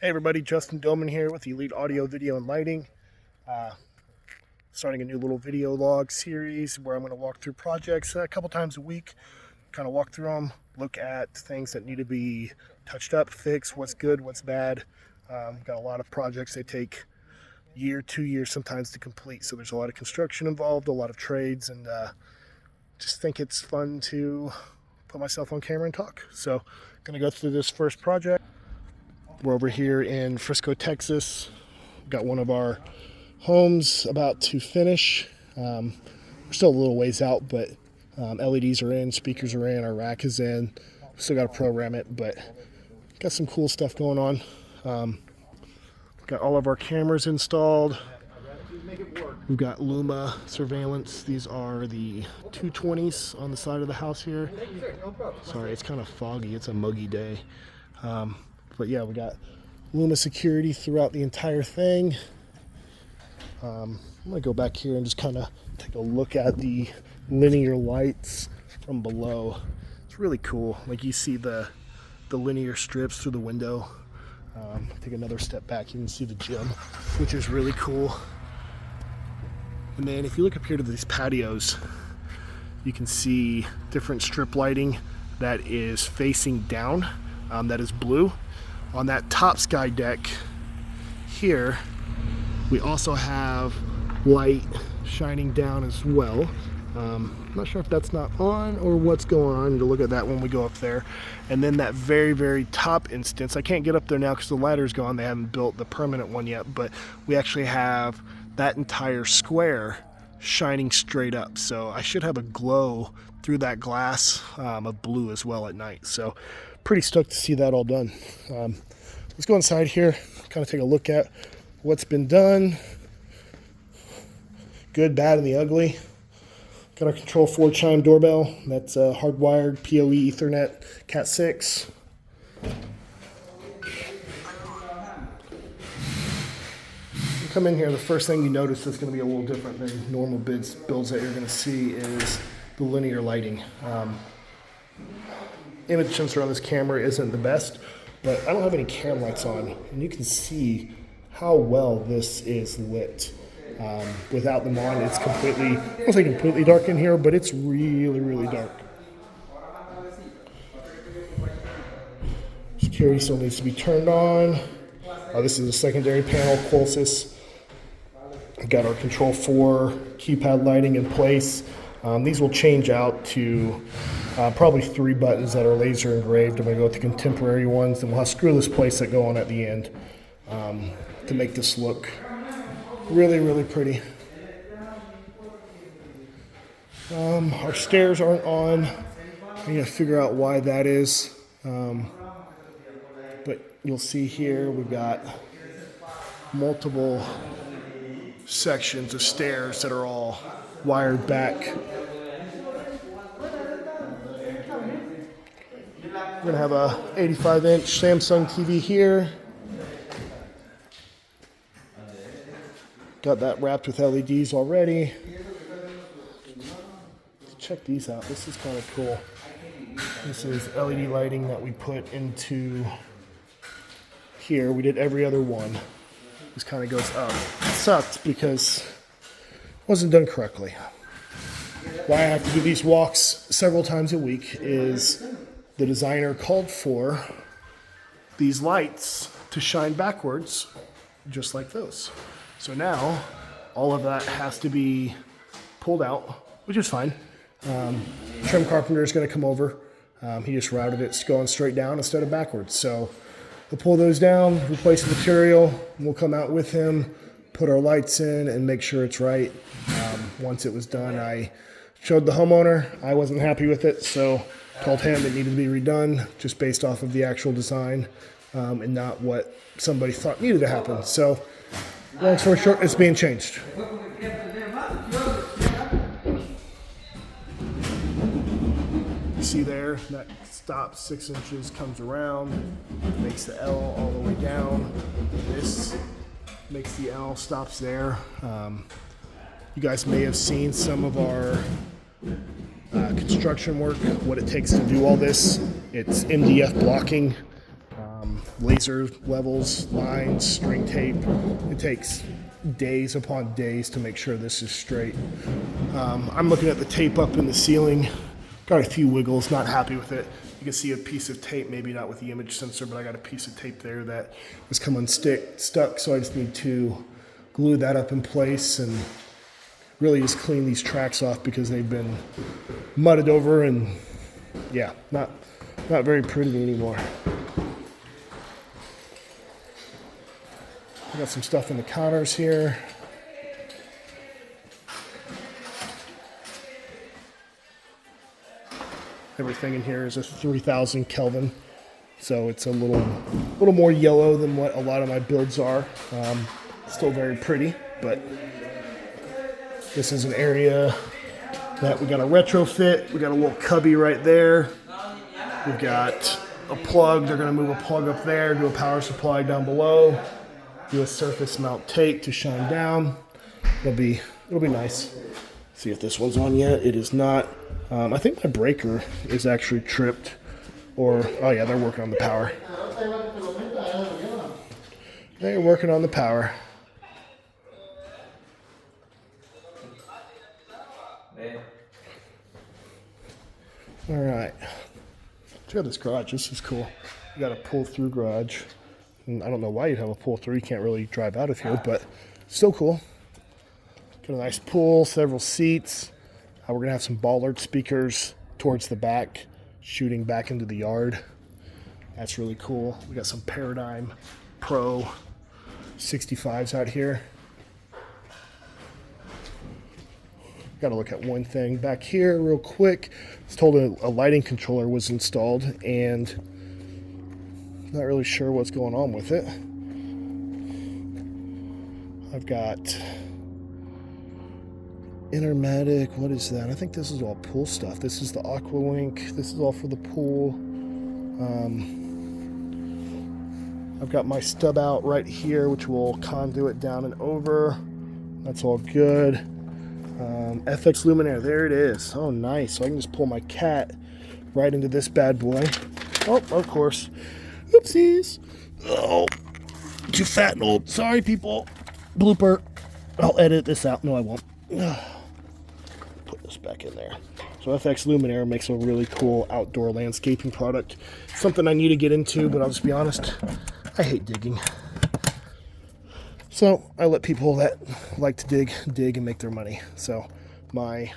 Hey everybody, Justin Doman here with Elite Audio, Video, and Lighting. Starting a new little video log series where I'm going to walk through projects a couple times a week, kind of walk through them, look at things that need to be touched up, fixed, what's good, what's bad. Got a lot of projects that take a year, 2 years sometimes to complete, so there's a lot of construction involved, a lot of trades, and just think it's fun to put myself on camera and talk. So going to go through this first project. We're over here in Frisco, Texas. Got one of our homes about to finish. We're still a little ways out, but LEDs are in, speakers are in, our rack is in. Still got to program it, but got some cool stuff going on. Got all of our cameras installed. We've got Luma surveillance. These are the 220s on the side of the house here. Sorry, it's kind of foggy. It's a muggy day. But yeah, we got Luma security throughout the entire thing. I'm going to go back here and just kind of take a look at the linear lights from below. It's really cool. Like you see the linear strips through the window. Take another step back, you can see the gym, which is really cool. And then if you look up here to these patios, you can see different strip lighting that is facing down, that is blue. On that top sky deck here, we also have light shining down as well. I'm not sure if that's not on or what's going on. I need to look at that when we go up there. And then that very, very top instance, I can't get up there now because the ladder's gone. They haven't built the permanent one yet, but we actually have that entire square shining straight up. So I should have a glow through that glass of blue as well at night. So pretty stoked to see that all done. Let's go inside here, kind of take a look at what's been done. Good, bad, and the ugly. Got our Control 4 chime doorbell. That's hardwired PoE Ethernet Cat 6. Come in here, the first thing you notice that's going to be a little different than normal builds that you're going to see is the linear lighting. Image sensor on this camera isn't the best, but I don't have any cam lights on, and you can see how well this is lit. Without them on, it's completely, I won't say completely dark in here, but it's really, really dark. Security still needs to be turned on. This is a secondary panel, Qualsys. Got our Control 4 keypad lighting in place. These will change out to probably 3 buttons that are laser engraved. I'm going to go with the contemporary ones, and we'll have screwless plates that go on at the end to make this look really, really pretty. Our stairs aren't on. I need to figure out why that is. But you'll see here we've got multiple sections of stairs that are all wired back. We're going to have a 85-inch Samsung TV here. Got that wrapped with LEDs already. Check these out. This is kind of cool. This is LED lighting that we put into here. We did every other one. This kind of goes up. It sucked because it wasn't done correctly. Why I have to do these walks several times a week is the designer called for these lights to shine backwards, just like those. So now all of that has to be pulled out, which is fine. Trim carpenter is going to come over. He just routed it going straight down instead of backwards. So we'll pull those down, replace the material, and we'll come out with him, put our lights in, and make sure it's right. Once it was done, I showed the homeowner. I wasn't happy with it, so told him it needed to be redone just based off of the actual design and not what somebody thought needed to happen. So long story short, it's being changed. You see there, that stops 6 inches, comes around, makes the L all the way down. This makes the L, stops there. You guys may have seen some of our construction work, what it takes to do all this. It's MDF blocking. laser levels, lines, string tape. It takes days upon days to make sure this is straight. I'm looking at the tape up in the ceiling. Got a few wiggles, not happy with it. You can see a piece of tape, maybe not with the image sensor, but I got a piece of tape there that was stuck, so I just need to glue that up in place and really just clean these tracks off because they've been mudded over and yeah, not very pretty anymore. I got some stuff in the counters here. Everything in here is a 3000 Kelvin, so it's a little more yellow than what a lot of my builds are. Still very pretty, but this is an area that we got to retrofit. We got a little cubby right there. We've got a plug. They're going to move a plug up there, do a power supply down below, do a surface mount tape to shine down. It'll be nice. See if this one's on yet. It is not. I think my breaker is actually tripped, or oh yeah, they're working on the power. They're working on the power. All right. Check out this garage. This is cool. You got a pull-through garage. And I don't know why you'd have a pull-through. You can't really drive out of here, but still cool. Got a nice pool, several seats. We're going to have some bollard speakers towards the back, shooting back into the yard. That's really cool. We got some Paradigm Pro 65s out here. Got to look at one thing back here real quick. I was told a lighting controller was installed and not really sure what's going on with it. I've got Intermatic, what is that? I think this is all pool stuff. This is the Aqualink. This is all for the pool. I've got my stub out right here, which will conduit down and over. That's all good. FX Luminaire, there it is. Oh, nice. So I can just pull my cat right into this bad boy. Oh, of course. Oopsies. Oh, too fat and old. Sorry, people. Blooper. I'll edit this out. No, I won't. Put this back in there. So FX Luminaire makes a really cool outdoor landscaping product. Something I need to get into, but I'll just be honest, I hate digging. So I let people that like to dig and make their money. So my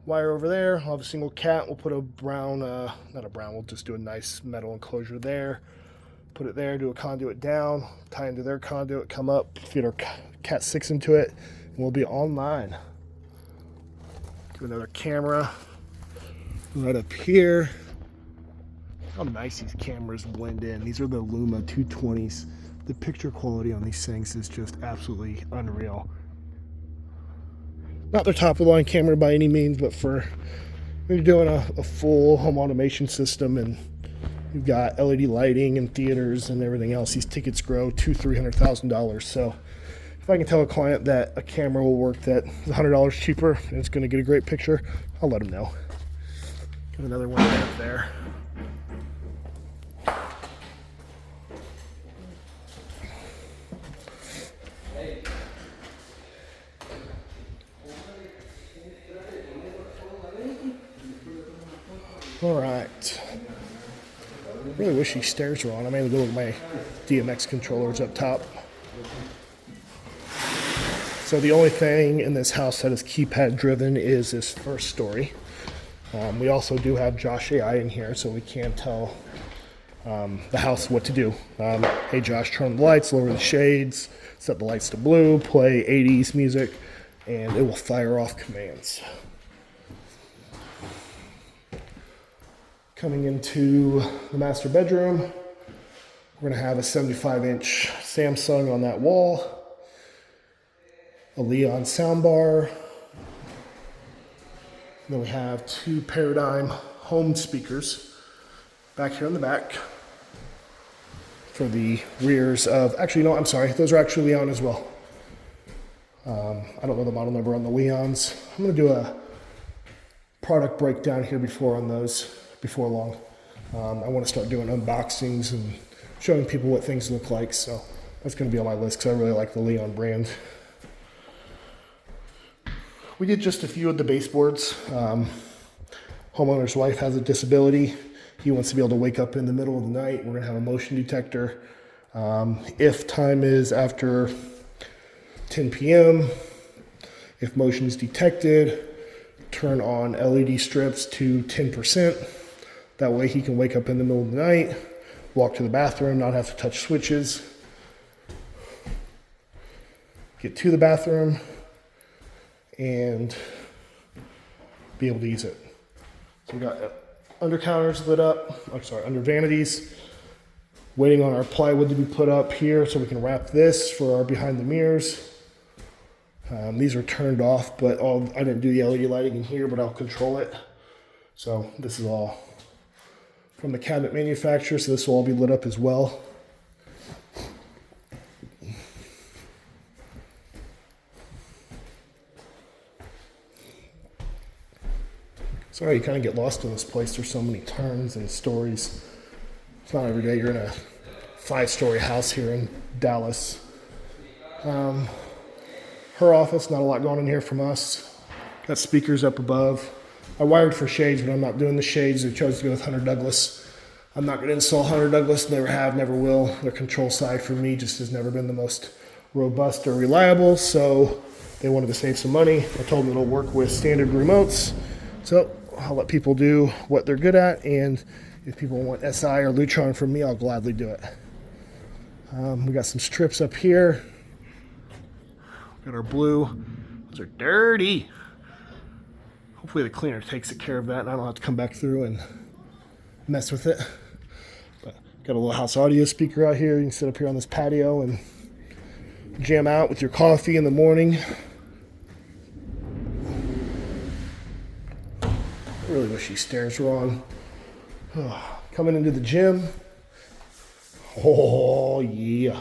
wire over there, I'll have a single cat. We'll put a brown, not a brown, we'll just do a nice metal enclosure there. Put it there, do a conduit down, tie into their conduit, come up, feed our Cat 6 into it, and we'll be online. Do another camera right up here. How nice these cameras blend in. These are the Luma 220s. The picture quality on these things is just absolutely unreal. Not their top of the line camera by any means, but for when you're doing a full home automation system and you've got LED lighting and theaters and everything else, these tickets grow $200,000-$300,000. So if I can tell a client that a camera will work that is $100 cheaper and it's going to get a great picture, I'll let them know. Got another one right there. All right. Really wish these stairs were on. I'm able to go with my DMX controllers up top. So the only thing in this house that is keypad driven is this first story. We also do have Josh AI in here, so we can tell the house what to do. Hey Josh, turn on the lights, lower the shades, set the lights to blue, play 80s music, and it will fire off commands. Coming into the master bedroom, we're going to have a 75-inch Samsung on that wall, a Leon soundbar, then we have two Paradigm home speakers back here in the back for the rears of, actually no, I'm sorry, those are actually Leon as well. I don't know the model number on the Leons. I'm going to do a product breakdown here before long. I want to start doing unboxings and showing people what things look like. So that's going to be on my list because I really like the Leon brand. We did just a few of the baseboards. Homeowner's wife has a disability. He wants to be able to wake up in the middle of the night. We're going to have a motion detector. If time is after 10 p.m., if motion is detected, turn on LED strips to 10%. That way he can wake up in the middle of the night, walk to the bathroom, not have to touch switches, get to the bathroom, and be able to use it. So we got under counters lit up, under vanities, waiting on our plywood to be put up here so we can wrap this for our behind the mirrors. These are turned off, but I didn't do the LED lighting in here, but I'll control it. So this is all from the cabinet manufacturer, so this will all be lit up as well. Sorry, you kind of get lost in this place. There's so many turns and stories. It's not every day you're in a 5-story house here in Dallas. Her office, not a lot going on here from us. Got speakers up above. I wired for shades, but I'm not doing the shades. I chose to go with Hunter Douglas. I'm not going to install Hunter Douglas. Never have, never will. Their control side for me just has never been the most robust or reliable, so they wanted to save some money. I told them it'll work with standard remotes. So I'll let people do what they're good at, and if people want SI or Lutron from me, I'll gladly do it. We got some strips up here. Got our blue. Those are dirty. Hopefully the cleaner takes care of that and I don't have to come back through and mess with it. But got a little house audio speaker out here. You can sit up here on this patio and jam out with your coffee in the morning. I really wish these stairs were on. Coming into the gym. Oh yeah.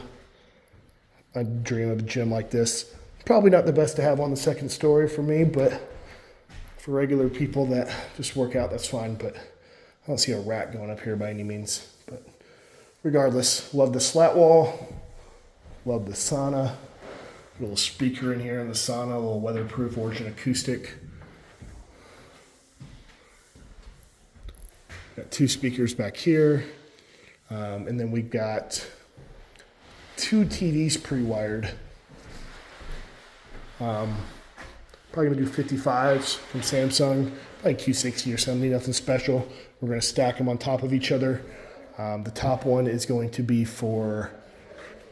I dream of a gym like this. Probably not the best to have on the second story for me, but for regular people that just work out, that's fine. But I don't see a rat going up here by any means. But regardless, love the slat wall. Love the sauna. A little speaker in here in the sauna, a little weatherproof Origin acoustic. Got 2 speakers back here. And then we've got 2 TVs pre-wired. Probably gonna do 55s from Samsung, like Q60 or 70, nothing special. We're gonna stack them on top of each other. The top one is going to be for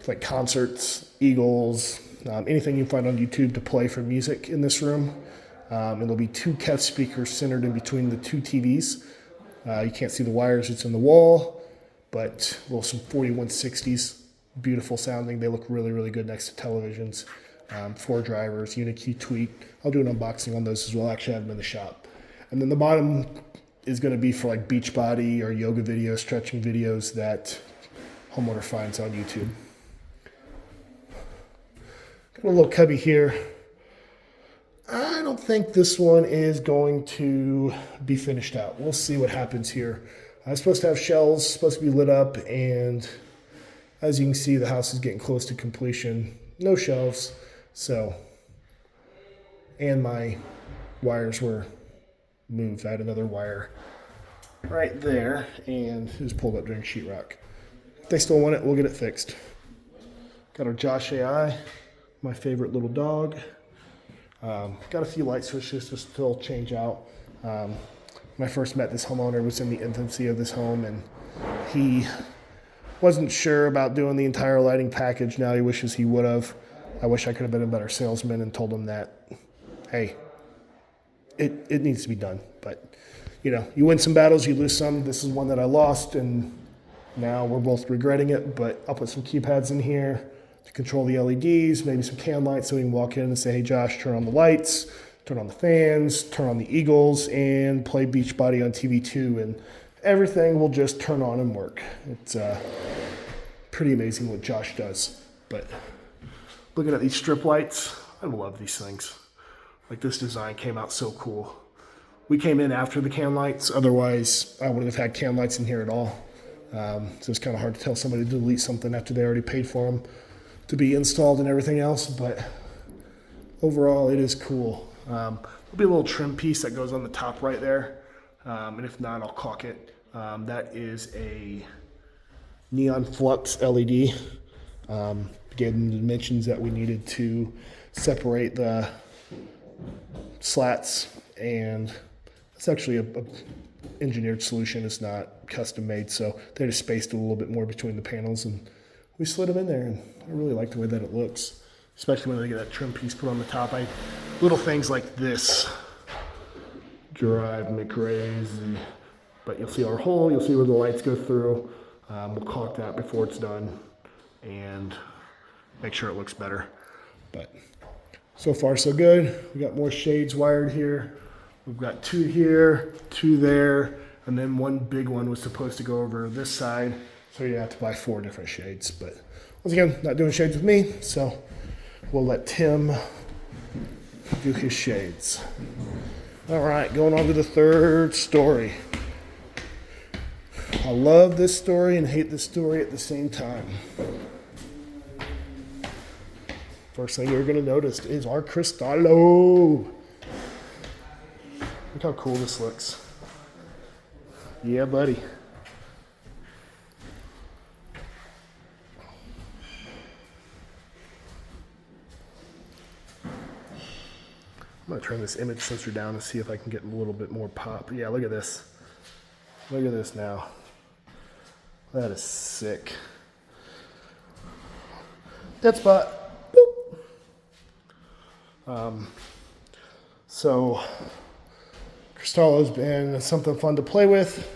like concerts, Eagles, anything you find on YouTube to play for music in this room. And there'll be 2 Kev speakers centered in between the 2 TVs. You can't see the wires, it's in the wall, but some 4160s, beautiful sounding. They look really, really good next to televisions. 4 drivers, Unique tweak. I'll do an unboxing on those as well. Actually, I have them in the shop. And then the bottom is going to be for like beach body or yoga videos, stretching videos that homeowner finds on YouTube. Got a little cubby here. I don't think this one is going to be finished out. We'll see what happens here. I'm supposed to have shelves, supposed to be lit up, and as you can see, the house is getting close to completion. No shelves. So, and my wires were moved. I had another wire right there, and it was pulled up during sheetrock. If they still want it, we'll get it fixed. Got our Josh AI, my favorite little dog. Got a few light switches to still change out. When I first met this homeowner, was in the infancy of this home, and he wasn't sure about doing the entire lighting package. Now he wishes he would have. I wish I could have been a better salesman and told him that, hey, it needs to be done. But, you know, you win some battles, you lose some. This is one that I lost, and now we're both regretting it. But I'll put some keypads in here to control the LEDs, maybe some can lights so we can walk in and say, hey, Josh, turn on the lights, turn on the fans, turn on the Eagles, and play Beachbody on TV 2. And everything will just turn on and work. It's pretty amazing what Josh does. But looking at these strip lights, I love these things. Like, this design came out so cool. we came in after the can lights. Otherwise, I wouldn't have had can lights in here at all. So it's kind of hard to tell somebody to delete something after they already paid for them to be installed and everything else. But overall, it is cool. There'll be a little trim piece that goes on the top right there. And if not, I'll caulk it. That is a neon flux LED. Gave them the dimensions that we needed to separate the slats, and it's actually a engineered solution. It's not custom made, so they just spaced it a little bit more between the panels, and we slid them in there, and I really like the way that it looks, especially when they get that trim piece put on the top. Little things like this drive me crazy, but you'll see our hole, you'll see where the lights go through. We'll caulk that before it's done and make sure it looks better. But so far so good. We got more shades wired here. We've got 2 here, 2 there, and then one big one was supposed to go over this side, so you have to buy 4 different shades. But once again, not doing shades with me, so we'll let Tim do his shades. All right, going on to the 3rd story. I love this story and hate this story at the same time. First thing you're going to notice is our Cristallo. Look how cool this looks. Yeah, buddy. I'm going to turn this image sensor down and see if I can get a little bit more pop. Yeah, look at this. Look at this now. That is sick. Dead spot. So Cristallo's been something fun to play with.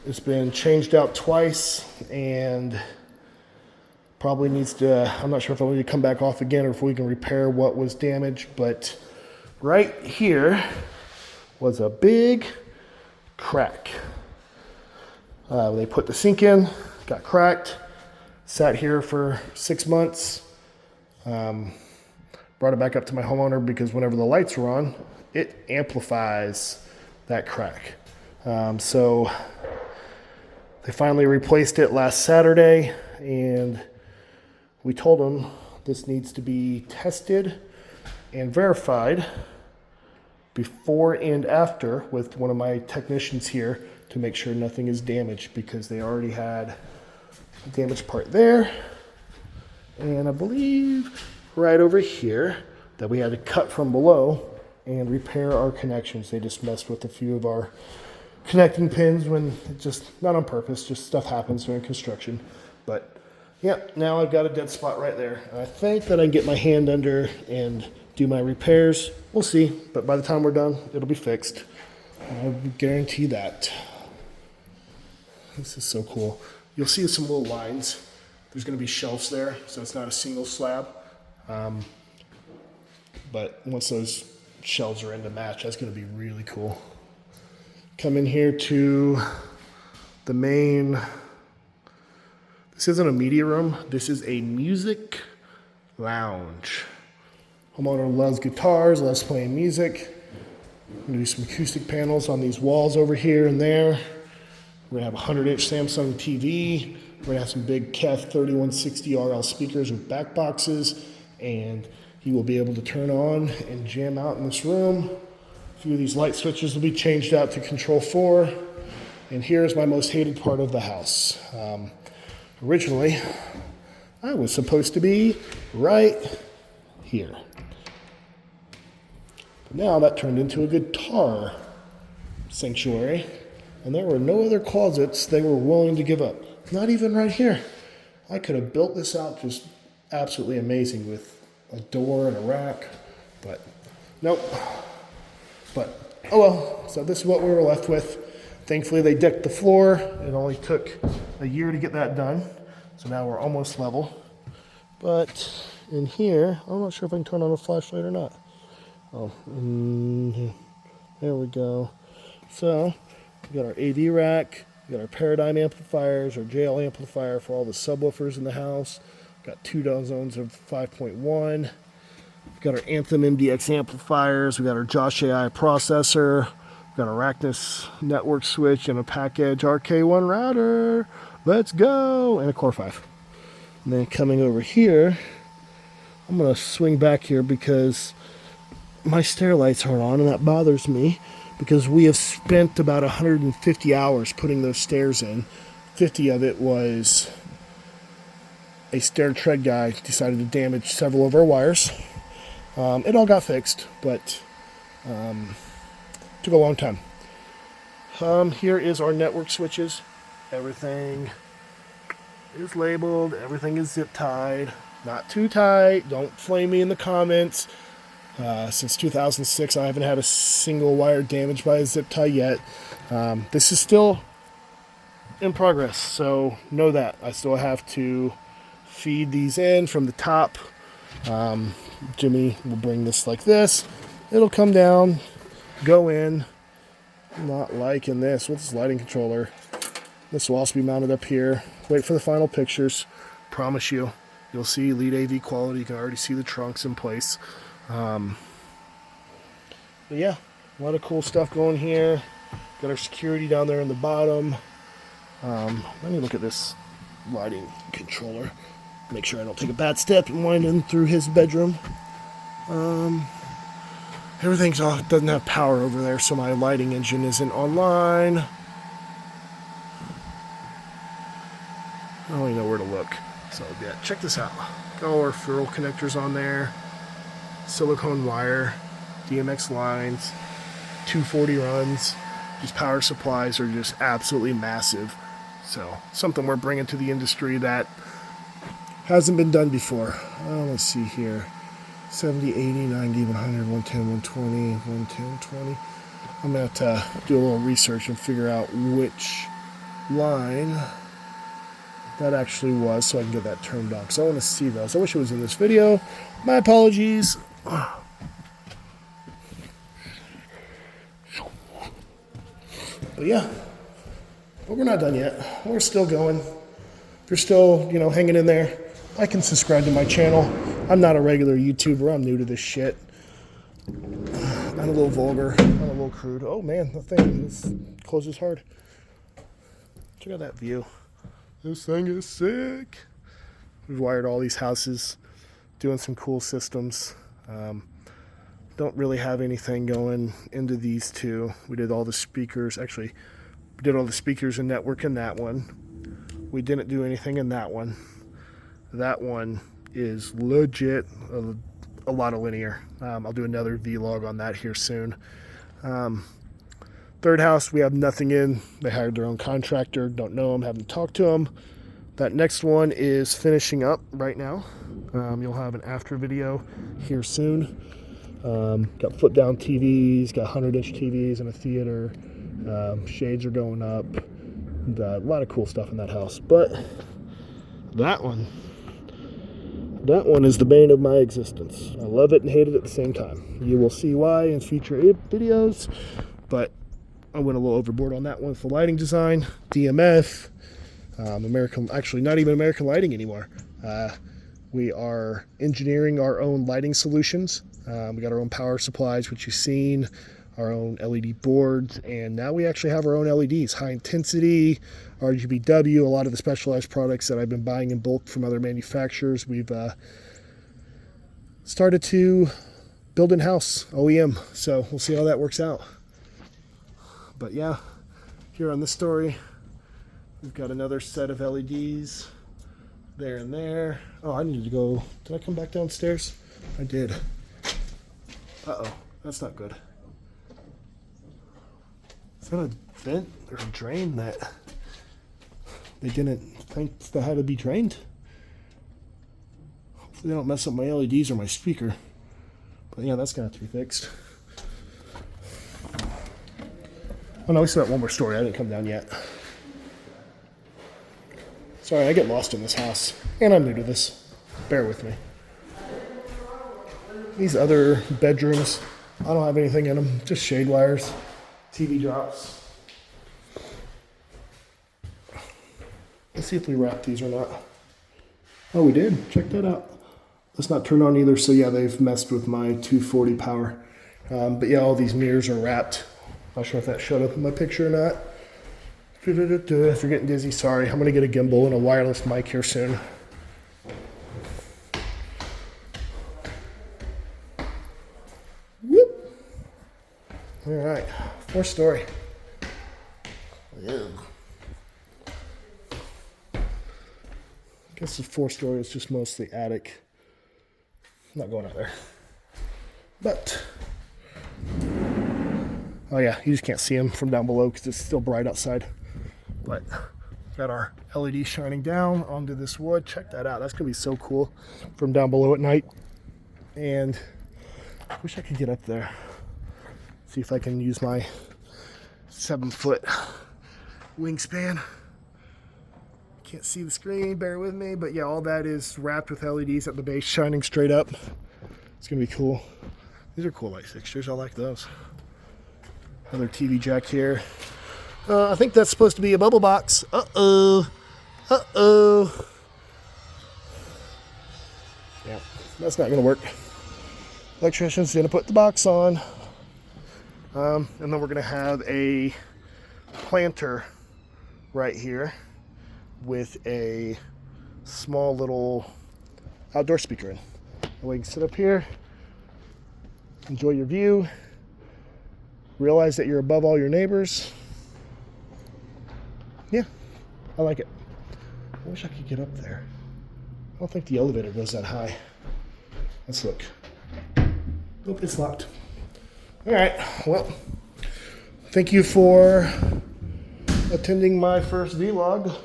It's been changed out twice and probably needs to, I'm not sure if I need to come back off again or if we can repair what was damaged, but right here was a big crack. They put the sink in, got cracked, sat here for 6 months. Brought it back up to my homeowner because whenever the lights were on, it amplifies that crack. So they finally replaced it last Saturday, and we told them this needs to be tested and verified before and after with one of my technicians here to make sure nothing is damaged, because they already had a damaged part there, and I believe right over here that we had to cut from below and repair our connections. They just messed with a few of our connecting pins when it just, not on purpose, just stuff happens during construction. But yeah, now I've got a dead spot right there. And I think that I can get my hand under and do my repairs. We'll see, but by the time we're done, it'll be fixed. I guarantee that. This is so cool. You'll see some little lines. There's going to be shelves there, so it's not a single slab. But once those shelves are in to match, that's going to be really cool. Come in here to the main. This isn't a media room. This is a music lounge. Homeowner loves guitars, loves playing music. I'm going to do some acoustic panels on these walls over here and there. We're going to have a 100-inch Samsung TV. We're going to have some big KEF 3160 RL speakers with back boxes, and he will be able to turn on and jam out in this room. A few of these light switches will be changed out to Control 4. And here's my most hated part of the house. Originally, I was supposed to be right here. But now that turned into a guitar sanctuary, and there were no other closets they were willing to give up. Not even right here. I could have built this out just absolutely amazing with a door and a rack, but nope. But oh well, so this is what we were left with. Thankfully they decked the floor. It only took a year to get that done, so now we're almost level. But in here, I'm not sure if I can turn on a flashlight or not. Oh, there we go. So we got our AV rack, we got our paradigm amplifiers, our JL amplifier for all the subwoofers in the house. Got 2 zones of 5.1. Got our Anthem MDX amplifiers. We got our Josh AI processor. We got our Arachnus network switch and a Package RK1 router. Let's go! And a Core 5. And then coming over here, I'm going to swing back here because my stair lights aren't on, and that bothers me because we have spent about 150 hours putting those stairs in. 50 of it was a stair tread guy decided to damage several of our wires. It all got fixed, but took a long time. Here is our network switches. Everything is labeled. Everything is zip tied. Not too tight. Don't flame me in the comments. Since 2006, I haven't had a single wire damaged by a zip tie yet. This is still in progress, so know that. I still have to feed these in from the top. Jimmy will bring this like this. It'll come down, go in. I'm not liking this. What's this lighting controller? This will also be mounted up here. Wait for the final pictures. Promise you, you'll see lead AV quality. You can already see the trunks in place. But yeah, a lot of cool stuff going here. Got our security down there in the bottom. Let me look at this lighting controller. Make sure I don't take a bad step and wind in through his bedroom. Everything's off. Doesn't have power over there, so my lighting engine isn't online. I don't really know where to look. So yeah, check this out. Got all our ferrule connectors on there. Silicone wire, DMX lines, 240 runs. These power supplies are just absolutely massive. So something we're bringing to the industry that hasn't been done before. Let's see here. 70, 80, 90, 100, 110, 120, 110, 20. I'm going to have to do a little research and figure out which line that actually was so I can get that turned on. Because I want to see those. I wish it was in this video. My apologies. But yeah. But we're not done yet. We're still going. If you're still, hanging in there, like and subscribe to my channel. I'm not a regular YouTuber. I'm new to this shit. I'm a little vulgar. I'm a little crude. Oh man, the thing closes hard. Check out that view. This thing is sick. We've wired all these houses, doing some cool systems. Don't really have anything going into these two. We did all the speakers. Actually, we did all the speakers and network in that one. We didn't do anything in that one. That one is legit a lot of linear. I'll do another vlog on that here soon. Third house, we have nothing in. They hired their own contractor. Don't know them, haven't talked to them. That next one is finishing up right now. You'll have an after video here soon. Got flip down TVs, got 100-inch TVs in a theater. Shades are going up. A lot of cool stuff in that house. But that one is the bane of my existence. I love it and hate it at the same time. You will see why in future videos, but I went a little overboard on that one with the lighting design. DMF, actually not even American Lighting anymore. We are engineering our own lighting solutions. We got our own power supplies, which you've seen, our own LED boards, and now we actually have our own LEDs, high intensity, RGBW, a lot of the specialized products that I've been buying in bulk from other manufacturers. We've started to build in-house OEM, so we'll see how that works out. But yeah, here on this story, we've got another set of LEDs there and there. Oh, I needed to go. Did I come back downstairs? I did. Uh-oh, that's not good. Is that a vent or a drain that they didn't think that had to be drained? Hopefully they don't mess up my LEDs or my speaker. But yeah, that's gonna have to be fixed. Oh no, we still got one more story. I didn't come down yet. Sorry, I get lost in this house. And I'm new to this. Bear with me. These other bedrooms, I don't have anything in them. Just shade wires, TV drops. Let's see if we wrapped these or not. Oh, we did. Check that out. That's not turned on either, so yeah, they've messed with my 240 power. But yeah, all these mirrors are wrapped. Not sure if that showed up in my picture or not. If you're getting dizzy, sorry. I'm gonna get a gimbal and a wireless mic here soon. Whoop. All right, 4th story. Ew. I guess the 4th story is just mostly attic. I'm not going out there. But, oh yeah, you just can't see them from down below because it's still bright outside. But got our LED shining down onto this wood. Check that out. That's gonna be so cool from down below at night. And I wish I could get up there. See if I can use my 7-foot wingspan. Can't see the screen, bear with me. But yeah, all that is wrapped with LEDs at the base, shining straight up. It's gonna be cool. These are cool light fixtures. I like those. Another TV jack here. I think that's supposed to be a bubble box. Uh-oh. Uh-oh. Yeah, that's not going to work. Electrician's going to put the box on. And then we're going to have a planter right here with a small little outdoor speaker in. And we can sit up here, enjoy your view, realize that you're above all your neighbors. Yeah, I like it. I wish I could get up there. I don't think the elevator goes that high. Let's look. Nope, it's locked. All right, well, thank you for attending my first vlog.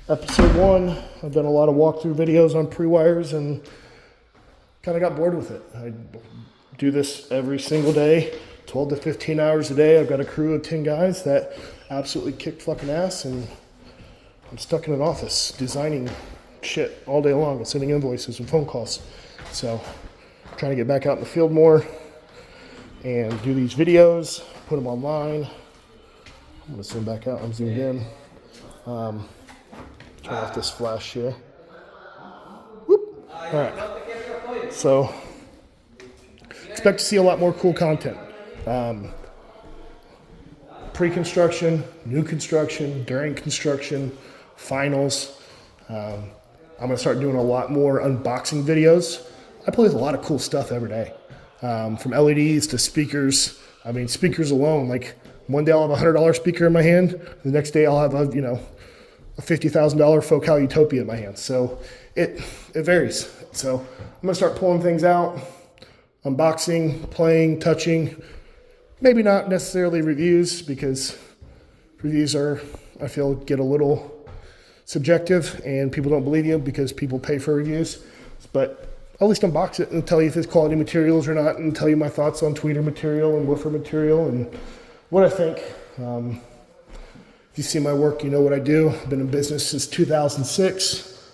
Episode 1, I've done a lot of walkthrough videos on pre-wires and kind of got bored with it. I do this every single day, 12 to 15 hours a day. I've got a crew of 10 guys that absolutely kick fucking ass, and I'm stuck in an office designing shit all day long and sending invoices and phone calls. So I'm trying to get back out in the field more and do these videos, put them online. I'm gonna zoom back out. I'm zoomed in. Turn off this flash here. Whoop. All right. So expect to see a lot more cool content. Pre-construction, new construction, during construction, finals. I'm gonna start doing a lot more unboxing videos. I play with a lot of cool stuff every day, from LEDs to speakers. I mean, speakers alone, like one day I'll have a $100 speaker in my hand, the next day I'll have a $50,000 Focal Utopia in my hand. So it varies. So I'm gonna start pulling things out, unboxing, playing, touching. Maybe not necessarily reviews, because reviews are, I feel, get a little subjective and people don't believe you because people pay for reviews. But at least unbox it and tell you if it's quality materials or not, and tell you my thoughts on tweeter material and woofer material and what I think. If you see my work, you know what I do. I've been in business since 2006.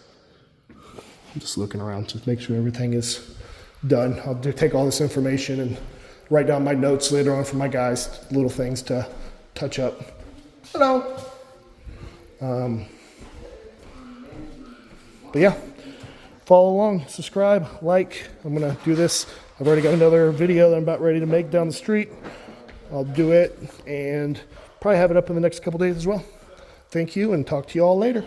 I'm just looking around to make sure everything is done. I'll take all this information and write down my notes later on for my guys, little things to touch up. Hello. But yeah, follow along, subscribe, like. I'm gonna do this. I've already got another video that I'm about ready to make down the street. I'll do it and probably have it up in the next couple days as well. Thank you, and talk to you all later.